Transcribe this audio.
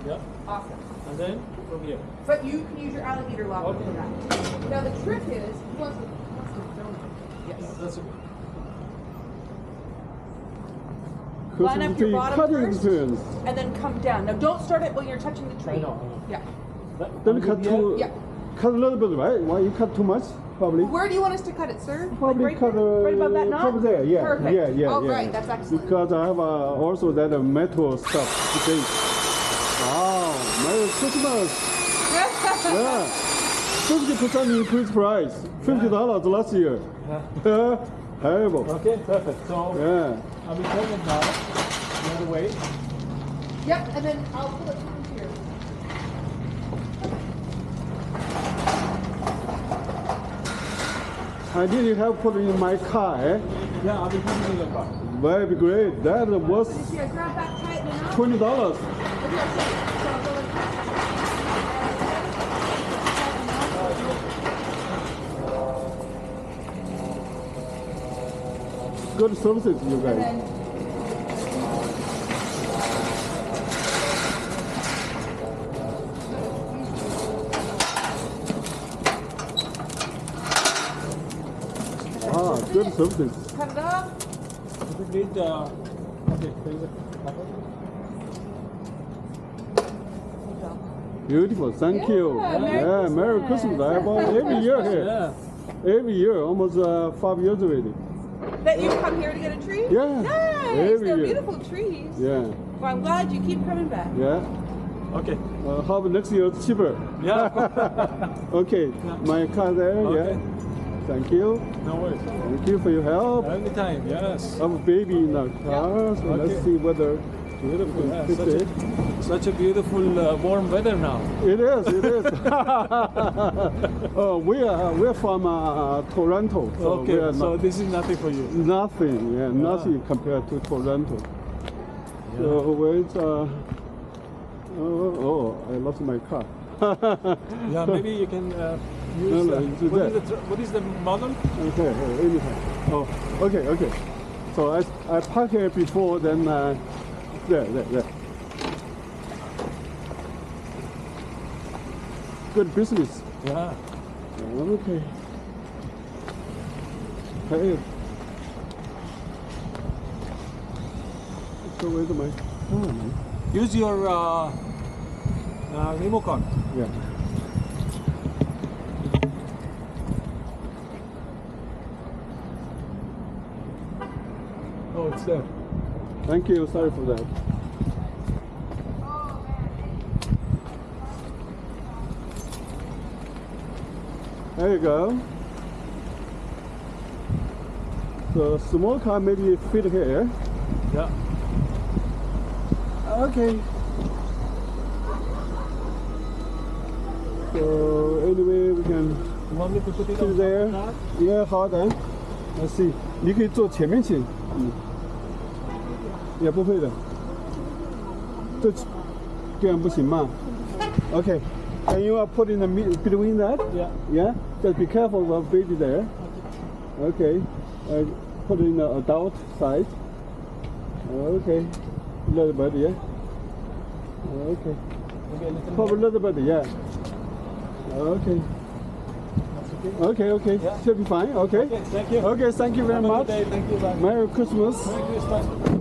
Yeah. Awesome. And then from here. But you can use your alligator lock Okay. for that. Now the trick is, who wants to yes. That's okay. Line up your bottom first, turns. and then come down. Now don't start it when you're touching the tree. I know. Yeah. Don't cut too. Yeah. Cut a little bit, right? Why you cut too much? Probably. Where do you want us to cut it, sir? Probably like cut right above that knot? Probably there, yeah. Perfect. Yeah. Oh, right, that's excellent. Because I have also that metal stuff today. Wow, Merry Christmas! Yeah, 50% increased price. $50 last year. Yeah. Terrible. Okay, perfect. So Yeah. I'll be turning it now the other way. Yep, and then I'll pull it through here. I need help putting in my car, eh? Yeah, I'll be putting it in your car. Very great. That was See, I grab that tight enough. $20. Okay, so I'll go like Good services, you and guys. then Good services. cut it up. If you need, okay, there is a Beautiful. Thank you. Yeah, Merry Christmas. I buy every year here. Yeah. Every year, almost 5 years already. That you come here to get a tree? Yeah. Nice. Every They're year. beautiful trees. Yeah. Well, I'm glad you keep coming back. Yeah. Okay. How about next year it's cheaper? Yeah. Okay. My car there. Okay. Yeah. Thank you. No worries. Thank you for your help. Anytime, yes. I have a baby in the car, so Okay. let's see whether Beautiful. we Yeah, can fit it. such a beautiful warm weather now. It is. It is. We're from Toronto. So Okay, we are so not, this is nothing for you. nothing. Yeah, nothing compared to Toronto. So where's I lost my car. Yeah, maybe you can use. No, it's there. What is the model? Okay, anytime. Oh, okay. So I park here before, then there. Good business. Yeah. Okay. Hey. So where's my car, man? Use your remote card. Yeah. Oh, it's there. Thank you. Sorry for that. There you go. So small car maybe fit here. Yeah. Okay. So anyway, we can You want me to put it put on it there. top? Yeah, 好的。Let's see. 你可以坐前面请，也不会的。这样不行嘛 ？Okay. Can you put in the between that? Yeah. Yeah. Just be careful of baby there. Okay. Put in the adult side. Okay. A little bit, yeah. Okay. Maybe a little Probably a more. little bit, yeah. Okay. That's okay. Okay. Yeah. Should be fine. Okay. Okay, thank you. Okay, thank you very Have a much. good day. Thank you. Bye. Merry Christmas. Merry Christmas.